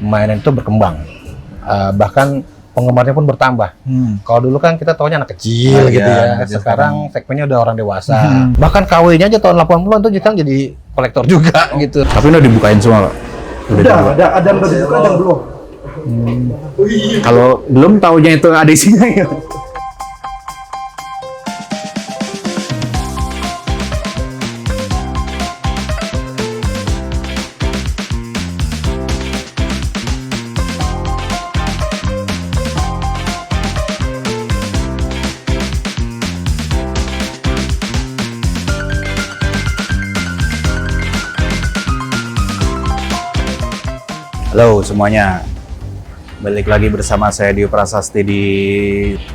mainan itu berkembang. Bahkan penggemarnya pun bertambah. Kalau dulu kan kita taunya anak kecil gitu ya. Sekarang segmennya udah orang dewasa. Bahkan KW-nya aja tahun 80-an tuh Jitang jadi kolektor juga gitu. Tapi udah dibukain semua, Pak? Ada yang udah dibuka, ada yang belum. Kalau belum taunya itu ada isinya ya. Halo semuanya, balik lagi bersama saya Dio Prasasti di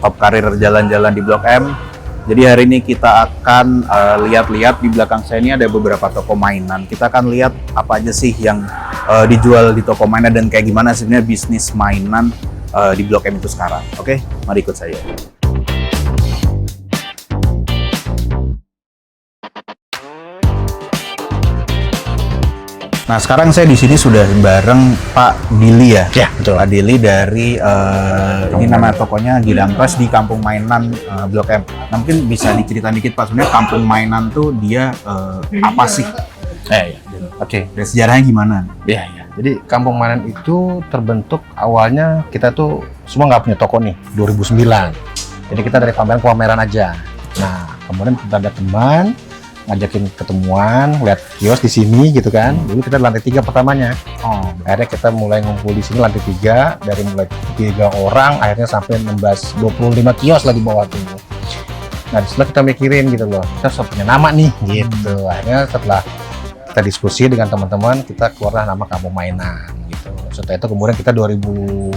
Top Karir Jalan-Jalan di Blok M. Jadi hari ini kita akan lihat-lihat di belakang saya ini ada beberapa toko mainan. Kita akan lihat apa aja sih yang dijual di toko mainan dan kayak gimana sebenarnya bisnis mainan di Blok M itu sekarang. Oke, mari ikut saya. Nah, sekarang saya di sini sudah bareng Pak Dili ya. Ya, betul. Pak Dili dari ini nama tokonya Gidang Press di Kampung Mainan Blok M. Nah, mungkin bisa diceritain dikit Pak, sebenarnya Kampung Mainan tuh dia apa sih? Ya. Oke, dari sejarahnya gimana? Ya. Jadi Kampung Mainan itu terbentuk awalnya kita tuh semua nggak punya toko nih, 2009. Jadi kita dari pameran aja. Nah, kemudian kita ada teman ngajakin ketemuan, lihat kios di sini gitu kan. Dulu kita di lantai 3 pertamanya. Akhirnya kita mulai ngumpul di sini lantai 3, dari mulai 3 orang akhirnya sampai 25 kios lah di bawah tuh. Nah, disitulah kita mikirin gitu loh, kita harus punya nama nih gitu. Akhirnya setelah kita diskusi dengan teman-teman, kita keluarlah nama Kampung Mainan gitu. Setelah itu kemudian kita 2010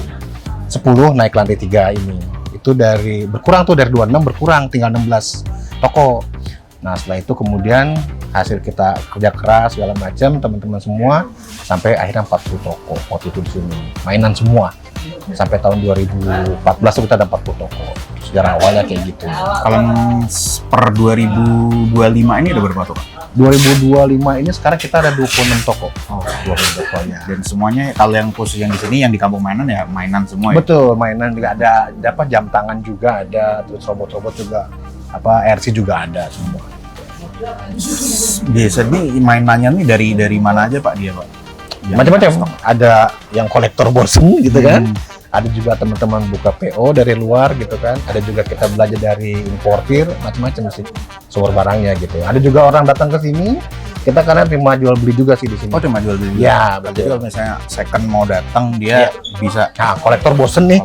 naik lantai 3 ini. Itu dari berkurang tuh dari 26 berkurang tinggal 16 toko. Nah, setelah itu kemudian hasil kita kerja keras segala macam, teman-teman semua sampai akhirnya 40 toko waktu itu di sini. Mainan semua. Sampai tahun 2014 kita ada 40 toko. Sejarah awalnya kayak gitu. Kalau per 2025 ini ada berapa toko? 2025 ini sekarang kita ada 26 toko. 26 toko ya. Dan semuanya kalau yang khusus yang di sini yang di Kampung Mainan ya mainan semua ya. Betul, mainan juga ada jam tangan juga ada, terus robot-robot juga. RC juga ada semua. Biasanya mainannya nih dari mana aja Pak dia Pak? Macam-macam. Ada yang kolektor bosen gitu kan. Ada juga teman-teman buka PO dari luar gitu kan. Ada juga kita belajar dari importir, macam-macam sih sumber barangnya gitu. Ada juga orang datang ke sini, kita karena terima jual beli juga sih di sini. Oh, terima jual beli. Ya, berarti kalau misalnya second mau datang dia bisa. Nah, kolektor bosen nih,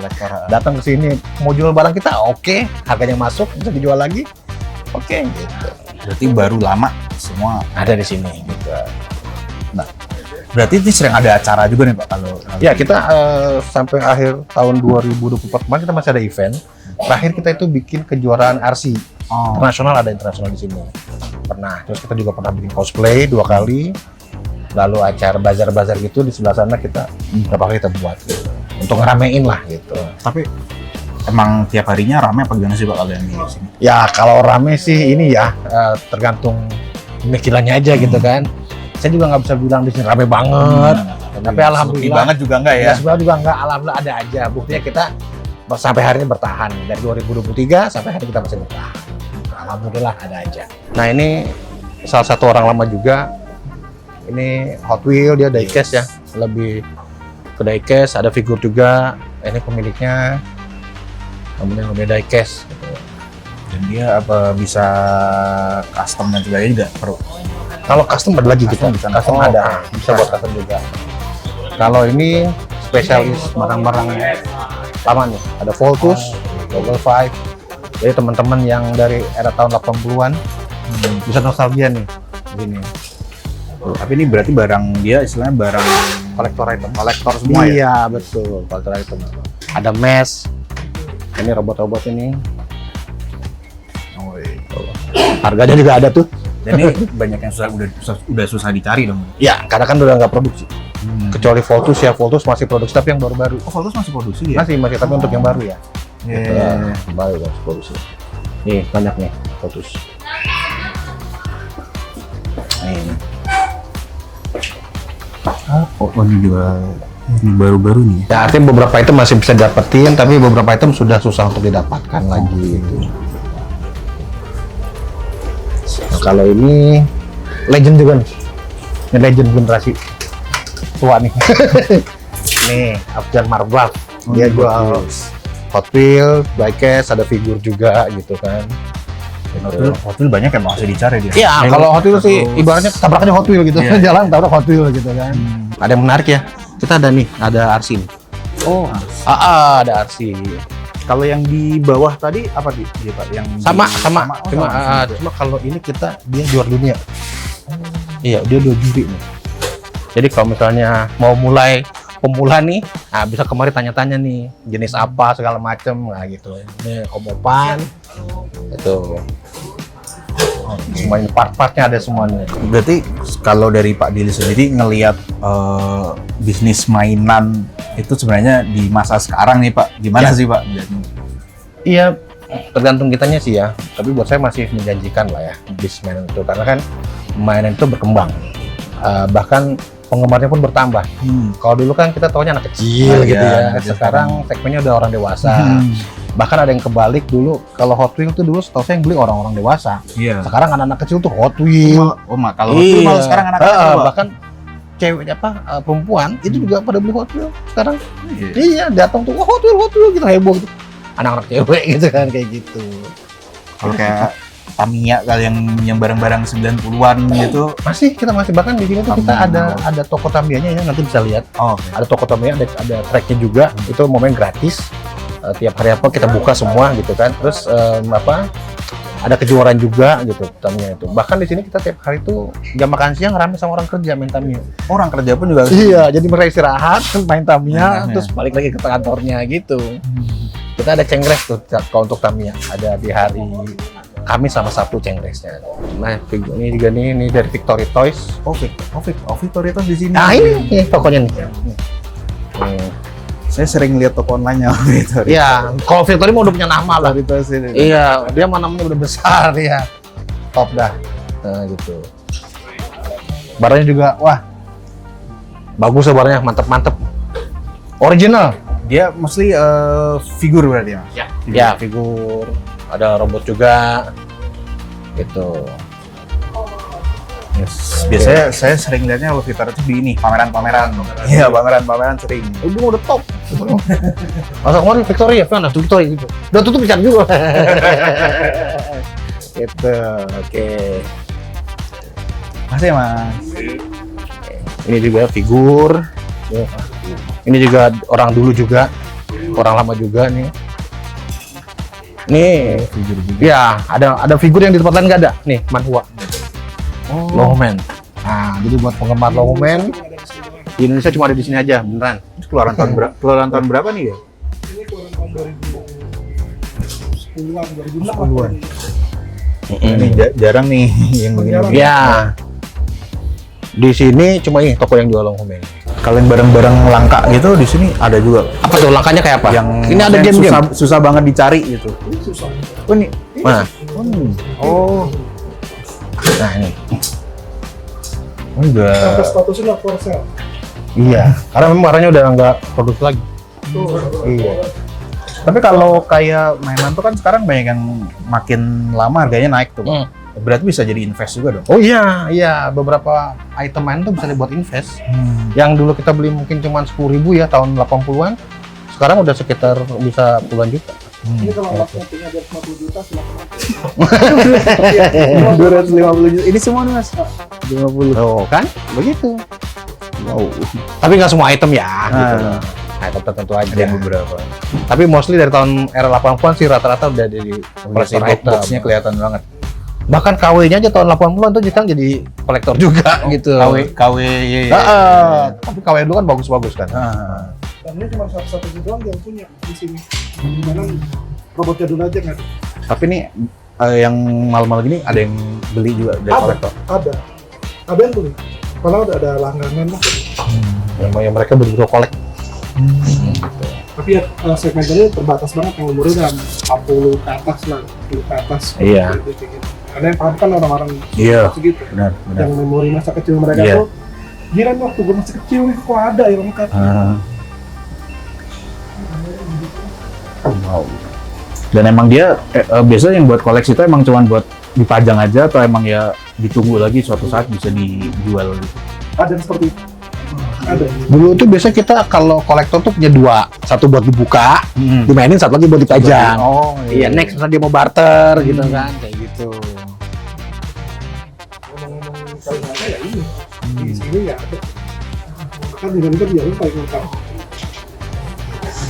datang ke sini mau jual barang kita, oke, harganya masuk, bisa dijual lagi, oke, gitu. Berarti baru lama semua ada di sini gitu. Nah, berarti ini sering ada acara juga nih Pak kalau. Ya, kita sampai akhir tahun 2024 kemarin kita masih ada event. Terakhir kita itu bikin kejuaraan RC. Internasional, ada internasional di sini. Pernah. Terus kita juga pernah bikin cosplay 2 kali. Lalu acara bazar-bazar gitu di sebelah sana kita berapa kali kita buat gitu. Untuk ngeramein lah gitu. Tapi emang tiap harinya rame apa gimana sih Pak kalau yang di sini? Ya, kalau rame sih ini ya tergantung pemikirannya aja gitu kan. Saya juga nggak bisa bilang di sini rame banget. Tapi alhamdulillah banget juga enggak ya? Ya, sebenarnya juga enggak, alhamdulillah ada aja. Buktinya kita sampai hari ini bertahan. Dari 2023 sampai hari ini kita masih bertahan. Alhamdulillah ada aja. Nah, ini salah satu orang lama juga. Ini Hot Wheel, dia diecast ya. Lebih ke diecast, ada figur juga. Ini pemiliknya. Kemudian udah diecast. Dan dia apa bisa custom dan sebagainya juga perlu? Kalau custom ada lagi kita. Custom ada, bisa buat custom juga. Kalau ini spesialis barang-barang lama nih. Ada Voltus, Double 5. Jadi teman-teman yang dari era tahun 80-an bisa nostalgia nih. Begini. Tapi ini berarti barang dia istilahnya barang Kolektor item. kolektor semua ya? Iya, betul. Kolektor item. Ada mesh. Ini robot-robot ini. Harganya juga ada tuh. Dan ini banyak yang udah susah dicari dong. Ya, karena kan udah nggak produksi. Kecuali Voltus ya, Voltus masih produksi tapi yang baru-baru. Oh, Voltus masih produksi ya? Masih tapi untuk yang baru ya. Yeah. Baru masih produksi. Nih, banyak nih Voltus. Ini. Oh, ini juga Ini baru-baru nih. Ya artinya beberapa item masih bisa dapetin, tapi beberapa item sudah susah untuk didapatkan lagi gitu. Nah, kalau ini legend juga nih. Ini legend generasi tua nih. Nih, Afgan Marbach. Dia jual Hot Wheels, diecast, ada figur juga gitu kan. Hot Wheels banyak yang masih dicari dia. Iya, kalau Hot Wheels sih ibaratnya tabrakannya Hot Wheels gitu. Jalan tabrak Hot Wheels gitu kan. Ada yang menarik ya. Kita ada nih, ada RC nih. Oh, Ada RC. kalau yang di bawah tadi apa dia Pak? Yang Sama. Oh, Cuma kalau ini dia juara dunia. Iya, dia 2 juri nih. Jadi kalau misalnya mau mulai pemula nih, bisa kemarin tanya-tanya nih jenis apa segala macem, gitu. Ini omopan, itu. Semuanya part-partnya ada semuanya. Berarti kalau dari Pak Dili sendiri ngelihat bisnis mainan itu sebenarnya di masa sekarang nih Pak, gimana sih Pak? Iya, tergantung kitanya sih ya. Tapi buat saya masih menjanjikan lah ya bisnis mainan itu, karena kan mainan itu berkembang. Bahkan penggemarnya pun bertambah. Kalau dulu kan kita taunya anak kecil gitu ya. Sekarang segmennya udah orang dewasa. Bahkan ada yang kebalik dulu, kalau Hot Wheels itu dulu setahu saya yang beli orang-orang dewasa. Iya. Sekarang anak-anak kecil tuh Hot Wheels. Kalau Hot Wheels malah sekarang anak-anak bahkan cewek perempuan itu juga pada beli Hot Wheels sekarang. Iya, datang tuh Hot Wheels gitu, heboh gitu. Anak-anak cewek gitu kan, kayak gitu. Kalau kayak Tamiya kali yang barang-barang 90-an gitu. Kita masih bahkan di sini tuh kita ada toko Tamiya-nya ya, nanti bisa lihat. Ada toko Tamiya, ada tracknya juga. Itu momen gratis. Tiap hari kita buka semua gitu kan. Terus ada kejuaraan juga gitu Tamiya itu. Bahkan di sini kita tiap hari tuh jam makan siang rame sama orang kerja main Tamiya. Orang kerja pun juga. Iya, jadi mereka istirahat main Tamiya, terus balik lagi ke kantornya gitu. Kita ada cengres tuh kalau untuk Tamiya. Ada di hari Kamis sama Sabtu cengresnya. Nah, ini juga ini dari Victory Toys. Victory Toys di sini. Nah, ini tokonya nih. Saya sering lihat toko online-nya Victory. Iya, kalau Victory mau udah punya nama lah. Victory Toys ini. Iya, dia namanya udah besar ya. Top dah. Nah, gitu. Barangnya juga wah. Bagus ya barangnya, mantep. Original. Dia mostly figur berarti Mas? Ya, figur. Ada robot juga gitu. Biasanya saya sering lihatnya kalau Victory itu di ini pameran-pameran. Iya, pameran-pameran sering. Itu udah top. Masa kemarin Victory ya, kan? Victory gitu. Udah tutup bisa juga. Gitu, oke. Masih Mas. Ini juga figur. Ini juga orang dulu juga, orang lama juga nih. Nih, Figur juga. ya ada figur yang di tempat lain nggak ada. Nih, Manhua. Longman. Nah, jadi buat penggemar Longman di Indonesia cuma ada di sini aja, beneran. Itu keluaran tahun berapa nih ya? Ini keluaran tahun 2010-an, 2008. Ini jarang nih yang begini. Ya. Di sini cuma ini toko yang jual Longman. Kalau yang barang-barang langka gitu di sini ada juga. Apa tuh langkahnya kayak apa? Yang ini ada game-game. susah banget dicari gitu. Ini susah. Oh ini. Mana? Oh. Nah, ini. Oh udah. Sampai statusnya for sale. Iya, karena memang warnanya udah nggak produksi lagi. Iya. Tapi kalau kayak mainan tuh kan sekarang banyak yang makin lama harganya naik tuh. Berarti bisa jadi invest juga dong. Oh iya, beberapa item main tuh bisa dibuat invest. Yang dulu kita beli mungkin cuma 10.000 ya tahun 80-an. Sekarang udah sekitar bisa puluhan juta. Ini kalau laptop punya 250 juta silakan. 250 juta. Ini semua nih Mas. 50. Oh kan? Begitu. Wow. Tapi nggak semua item ya. Gitu. Item tertentu aja. Ada yang beberapa. Tapi mostly dari tahun era 80-an sih rata-rata udah di kolektor item. Box-nya kelihatan banget. Bahkan KW-nya aja tahun 80-an tuh sekarang jadi kolektor juga gitu. KW Tapi KW dulu kan bagus-bagus kan. Dan ini cuma satu-satu doang yang punya di sini. Dimana robotnya dulu aja nggak ada. Tapi nih yang mal-mal gini ada yang beli juga dari kolektor. Ada yang beli. Karena ada langganan lah. Yang mereka betul-betul kolek. Tapi ya segmennya terbatas banget, yang umurnya udah 40 ke atas lah, 40 ke atas. Iya. Gitu. Ada yang paham kan orang-orang Iya. segitu. Benar. Yang memori masa kecil mereka tuh Giran waktu gue masih kecil nih, kok ada ya lengkap. Wow. Dan emang dia biasanya yang buat koleksi itu emang cuman buat dipajang aja atau emang ya ditunggu lagi suatu saat bisa dijual gitu. Ada yang seperti itu. Ada. Dulu tuh biasa kita kalau kolektor tuh punya dua, satu buat dibuka, dimainin, satu lagi buat dipajang. Oh Iya, next misalnya dia mau barter gitu kan, kayak gitu. Ngomong-ngomong paling ada ya ini. Di sini nggak ada. Kan dengan itu dia paling lengkap.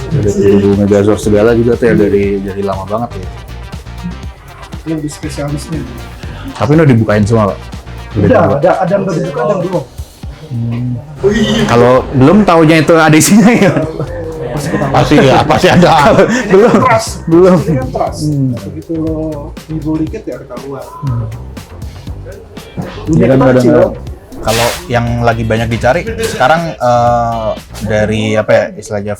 Ada tubuh Megazord segala juga tuh ya dari lama banget ya. Yang di spesialisnya. Tapi udah dibukain semua, Pak? Udah, ada yang udah dibuka, ada yang belum. Kalau belum taunya itu ada isinya ya. Pasti ada. belum. Ini kan trust. Begitu lo ngibul dikit ya ketahuan. Jadi kan Dunia kecil. kadang-kadang kalau yang lagi banyak dicari sekarang dari apa ya istilahnya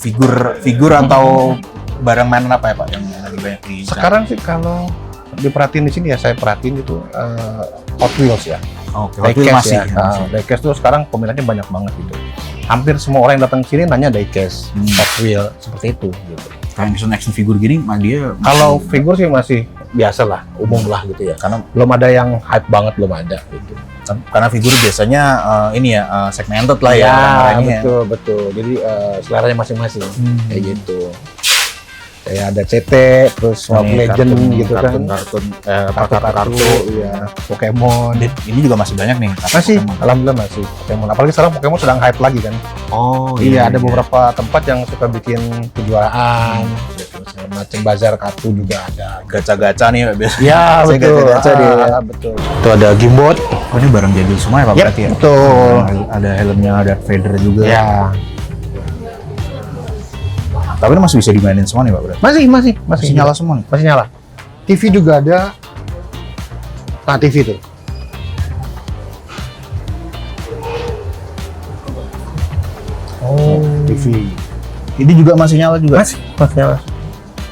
figur atau barang mainan apa ya Pak yang lagi banyak dicari? Sekarang sih kalau diperhatiin di sini ya, saya perhatiin itu Hot Wheels ya. Oke, Hot Wheels masih. Diecast tuh sekarang peminatnya banyak banget gitu. Hampir semua orang yang datang ke sini nanya diecast, Hot Wheels seperti itu gitu. Kayak action figur gini, dia Kalau figur sih masih biasa lah, umum lah gitu ya. Karena belum ada yang hype banget, belum ada gitu. karena figur biasanya ini ya segmented lah ya. Ya, orang-orangnya. betul. Jadi seleranya masing-masing kayak gitu. Kayak ada CT, terus Mobile Legend gitu kan. Kartu, iya, Pokemon. Ini juga masih banyak nih. Masih, alhamdulillah masih Pokemon. Apalagi sekarang Pokemon sedang hype lagi kan. Oh Iya, ada beberapa tempat yang suka bikin kejuaraan, macam bazar kartu juga ada. gacha-gacha nih biasanya. Ya, Saya betul. gacha-gacha dia. Betul. Itu ada Gamebot. Oh ini barang jadul semua ya Pak Yap, berarti ya? betul. Ada helmnya, ada Vader juga. Ya, Tapi ini masih bisa dimainin semua nih Pak berarti? masih nyala semua nih? Masih nyala. TV juga ada. Nah, TV tuh. Oh, TV. Ini juga masih nyala juga? Masih nyala.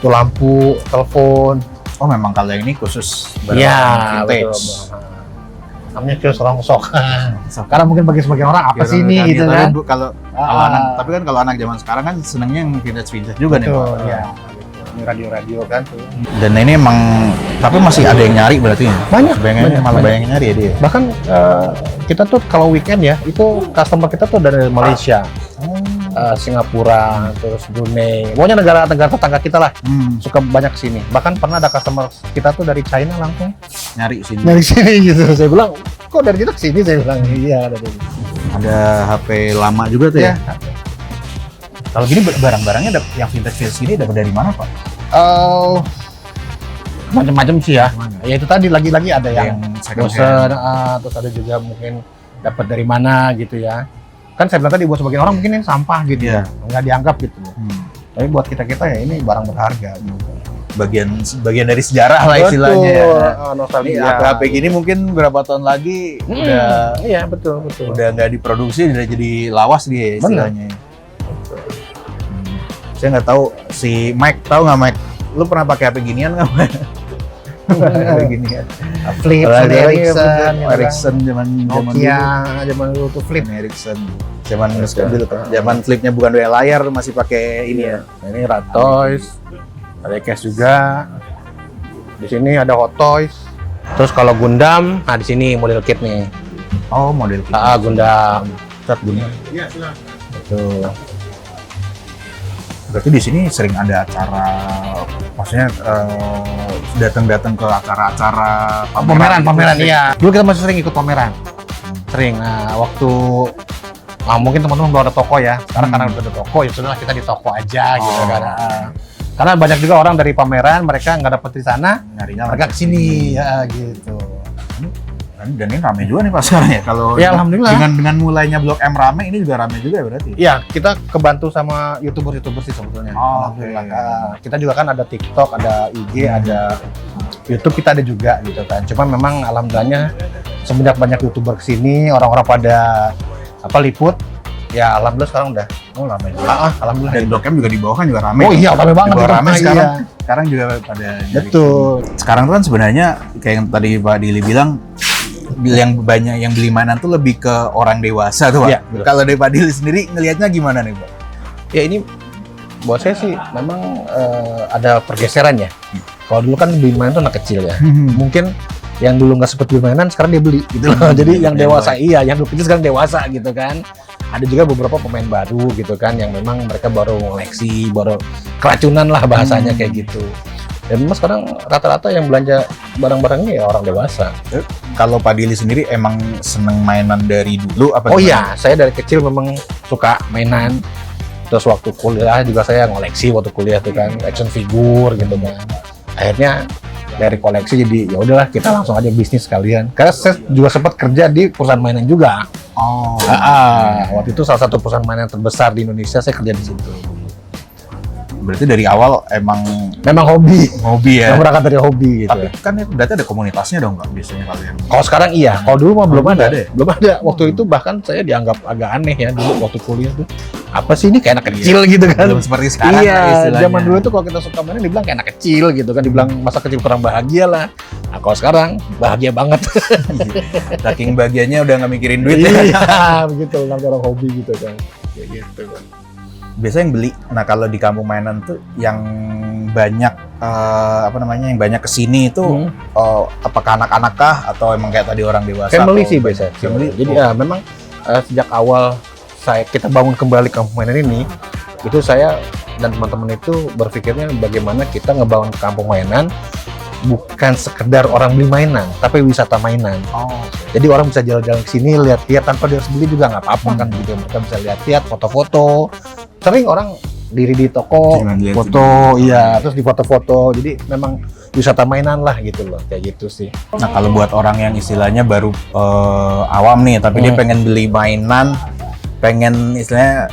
Itu lampu, telepon. Oh memang kalau yang ini khusus barang Iya, vintage. betul. Namanya kios rongsokan. Karena mungkin bagi sebagian orang apa sih ini gitu kan? Kalau tapi kan kalau anak zaman sekarang kan senengnya yang vintage juga nih Pak. Betul, ya. Ini radio-radio kan tuh. Dan ini emang tapi masih ada yang nyari berarti ya? Banyak, Banyak banyak. banyak yang nyari ya dia. Bahkan kita tuh kalau weekend ya, itu customer kita tuh dari Malaysia, Singapura, terus Brunei. Pokoknya negara-negara tetangga kita lah suka banyak sini. Bahkan pernah ada customer kita tuh dari China langsung Nyari sini. dari sini gitu. Saya bilang, kok dari kita ke sini? Saya bilang, iya dari sini. Ada HP lama juga tuh ya? Kalau gini barang-barangnya yang vintage gini dapat dari mana Pak? Macam-macam sih ya. Ya itu tadi lagi-lagi ada yang second bosen, terus ada juga mungkin dapat dari mana gitu ya. Kan saya bilang tadi buat sebagian orang mungkin ini sampah gitu Iya. ya, nggak dianggap gitu. Tapi buat kita ya ini barang berharga gitu. bagian dari sejarah lah istilahnya ya. Ini Nostalgia. HP gini mungkin berapa tahun lagi udah Iya, betul. udah nggak diproduksi, udah jadi lawas dia istilahnya. Saya nggak tahu si Mike, tahu nggak Mike? Lu pernah pakai HP ginian nggak? HP ginian. Flip, Kalau ada ada Ericsson, Ericsson zaman Nokia, zaman dulu tuh flip. Ericsson zaman dulu zaman flipnya bukan dua layar, masih pakai ini ya. Nah, ini Rat Toys, ada cash juga. Di sini ada Hot Toys. Terus kalau Gundam, nah di sini model kit nih. Oh model kita. Gundam. Cat Gundam. Iya, silakan. Betul. Berarti di sini sering ada acara, maksudnya datang ke acara-acara Pameran, iya. Dulu kita masih sering ikut pameran. Sering. Nah, waktu mungkin teman-teman belum ada toko ya. Sekarang karena udah ada toko, ya sudahlah kita di toko aja gitu kan. Karena banyak juga orang dari pameran, mereka nggak dapet di sana, nyarinya mereka kesini ya gitu. Dan ini rame juga nih Pak sekarang ya. Kalau Ya, alhamdulillah. dengan mulainya Blok M rame, ini juga rame juga ya berarti. Iya, kita kebantu sama youtuber sih sebetulnya. Oh, Alhamdulillah. oke. Kita juga kan ada TikTok, ada IG, ada YouTube, kita ada juga gitu kan. Cuman memang alhamdulillahnya semenjak banyak youtuber kesini, orang-orang pada liput, ya alhamdulillah sekarang udah Rame juga. alhamdulillah. Dan Blok M juga di bawah kan juga rame. Oh iya, rame banget. Di bawah itu. rame Iya. sekarang. Sekarang juga pada nyari. Betul. Sekarang tuh kan sebenarnya kayak yang tadi Pak Dili bilang, yang banyak yang beli mainan tuh lebih ke orang dewasa tuh, Pak. Iya, betul. Kalau dari Pak Dili sendiri ngelihatnya gimana nih, Pak? Ya ini buat saya sih memang ada pergeseran ya. Kalau dulu kan beli mainan tuh anak kecil ya. Mungkin yang dulu nggak sempet beli mainan sekarang dia beli gitu loh. Jadi yang dewasa yang dulu kecil sekarang dewasa gitu kan. Ada juga beberapa pemain baru gitu kan yang memang mereka baru ngoleksi, baru keracunan lah bahasanya kayak gitu. Dan memang sekarang rata-rata yang belanja barang-barang ini ya orang dewasa. Kalau Pak Dili sendiri emang seneng mainan dari dulu apa? Oh gimana? iya, saya dari kecil memang suka mainan. Terus waktu kuliah juga saya ngoleksi waktu kuliah tuh kan, action figure gitu kan. Akhirnya dari koleksi jadi ya udahlah kita langsung aja bisnis sekalian. Karena saya juga sempat kerja di perusahaan mainan juga. Oh. Waktu itu salah satu perusahaan mainan terbesar di Indonesia, saya kerja di situ. Berarti dari awal emang Memang hobi. hobi ya. Berangkat dari hobi gitu. Tapi kan itu berarti ada komunitasnya dong, Pak, biasanya kalian. Kalau sekarang iya, kalau dulu mah belum dulu ada. nggak ada ya? Belum ada. Waktu itu bahkan saya dianggap agak aneh ya dulu waktu kuliah tuh. Apa sih ini kayak anak kecil gitu kan? Belum seperti sekarang Iya, istilahnya. zaman dulu tuh kalau kita suka mainan dibilang kayak anak kecil gitu kan, dibilang masa kecil kurang bahagia lah. Nah, kalau sekarang bahagia banget. Saking bagiannya udah nggak mikirin duit ya. Iya, begitu namanya orang hobi gitu kan. Kayak gitu. Biasanya yang beli. Nah, kalau di kampung mainan tuh yang banyak yang banyak kesini itu apakah anak-anak kah atau emang kayak tadi orang dewasa? Family atau sih biasa. Family. Jadi ya memang sejak awal kita bangun kembali kampung mainan ini, itu saya dan teman-teman itu berpikirnya bagaimana kita ngebangun kampung mainan bukan sekedar orang beli mainan, tapi wisata mainan. Oh. Jadi orang bisa jalan-jalan ke sini, lihat-lihat tanpa dia harus beli juga nggak apa-apa kan gitu. Mereka bisa lihat-lihat, foto-foto. Sering orang diri di toko, Cuman lihat foto, iya, terus di foto-foto. Jadi memang wisata mainan lah gitu loh, kayak gitu sih. Nah, kalau buat orang yang istilahnya baru awam nih, tapi dia pengen beli mainan, pengen istilahnya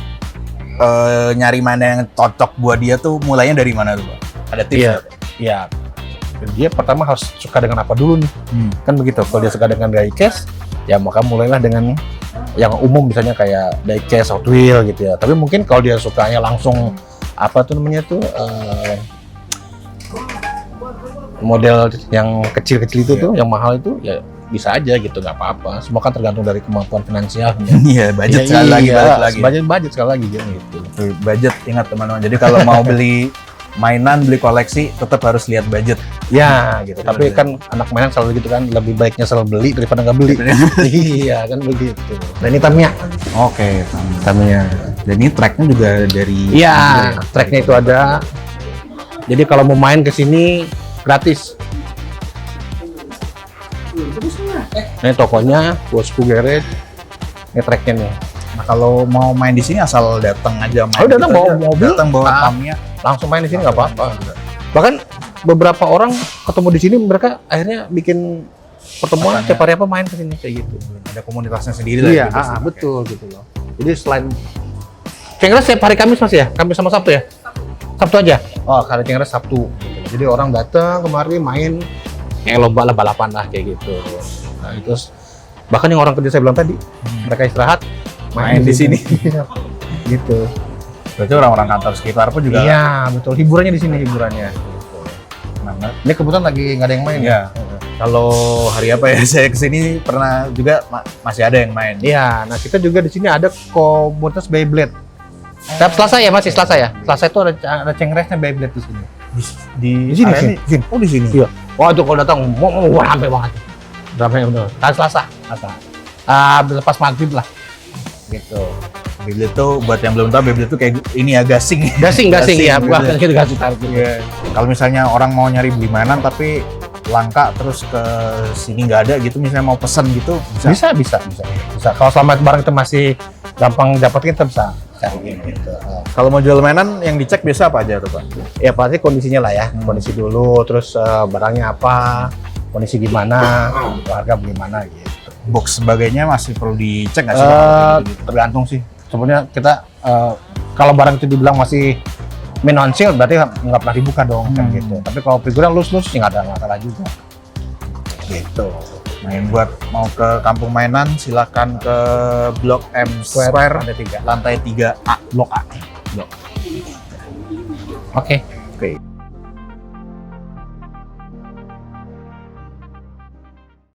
nyari mainan yang cocok buat dia tuh mulainya dari mana tuh, Pak? Ada tips Iya, nggak? iya. Dia pertama harus suka dengan apa dulu nih, kan begitu. Kalau dia suka dengan diecast, ya maka mulailah dengan yang umum, misalnya kayak diecast, Hot Wheel gitu ya. Tapi mungkin kalau dia sukanya langsung apa tuh namanya tuh model yang kecil-kecil itu tuh, yang mahal itu ya bisa aja gitu, nggak apa-apa. Semua kan tergantung dari kemampuan finansialnya. Iya, budget Ya, sekali lagi, balik lagi. Budget sekali lagi gitu. Tuh, budget, ingat teman-teman. Jadi kalau mau beli mainan, beli koleksi, tetap harus lihat budget. Ya gitu. Tapi kan anak mainan selalu gitu kan, lebih baiknya selalu beli daripada nggak beli. Iya kan begitu. Dan ini Tamiya. Oke, Tamiya. dan ini tracknya juga dari. Iya, tracknya itu ada. Jadi kalau mau main ke sini gratis. Ini tokonya, Bosku Garage. Ini tracknya nih. Nah, kalau mau main di sini asal datang aja main. Oh, datang gitu bawa aja. mobil. Datang bawa Ah. Tamiya. Langsung main di sini nggak apa-apa. Bahkan beberapa orang ketemu di sini mereka akhirnya bikin pertemuan Makanya. tiap hari apa main ke sini kayak gitu. Ada komunitasnya sendiri lah. Iya, gitu. betul gitu loh. Jadi selain Cengres setiap hari Kamis Mas ya? Kamis sama Sabtu ya? Sabtu aja? Oh, hari Cengres Sabtu. Jadi orang datang kemari main kayak lomba lah, balapan lah kayak gitu. Nah, terus bahkan yang orang kerja saya bilang tadi, mereka istirahat Main di sini. gitu. Berarti orang-orang kantor sekitar pun juga. Iya, betul. Hiburannya di sini hiburannya. Nah, Ini kebetulan lagi nggak ada yang main Iya. Kalau hari apa ya saya kesini pernah juga masih ada yang main. Iya, nah kita juga di sini ada komunitas Beyblade. Setiap Selasa ya, masih Selasa ya. Selasa itu ada Cengresnya Beyblade di sini. Di sini area sih. ini? Oh, di sini. Iya. Wah itu kalau datang mau rame banget. Rame bener. Hari Selasa kata. Lepas maghrib lah. Gitu. Beyblade tuh buat yang belum tahu, Beyblade tuh kayak ini ya, gasing. Gasing ya, gitu. bukan gitu gasing tarik gitu. Iya. Kalau misalnya orang mau nyari beli mainan tapi langka terus ke sini nggak ada gitu, misalnya mau pesen gitu bisa. Bisa. Kalau selama barang itu masih gampang dapetin kita bisa cari gitu. Kalau mau jual mainan yang dicek biasa apa aja tuh, Pak? Ya pasti kondisinya lah ya. Kondisi dulu, terus barangnya apa, kondisi gimana, harga bagaimana gitu. Box sebagainya masih perlu dicek nggak sih, Pak? Tergantung sih. Sebenarnya kita kalau barang itu dibilang masih main on sale berarti nggak pernah dibuka dong kan gitu. Tapi kalau figuran lus-lus sih nggak ada masalah juga. Gitu. Nah, yang buat mau ke kampung mainan silakan ke Blok M Square lantai 3. lantai 3A. Blok A. Blok. Oke. Oke.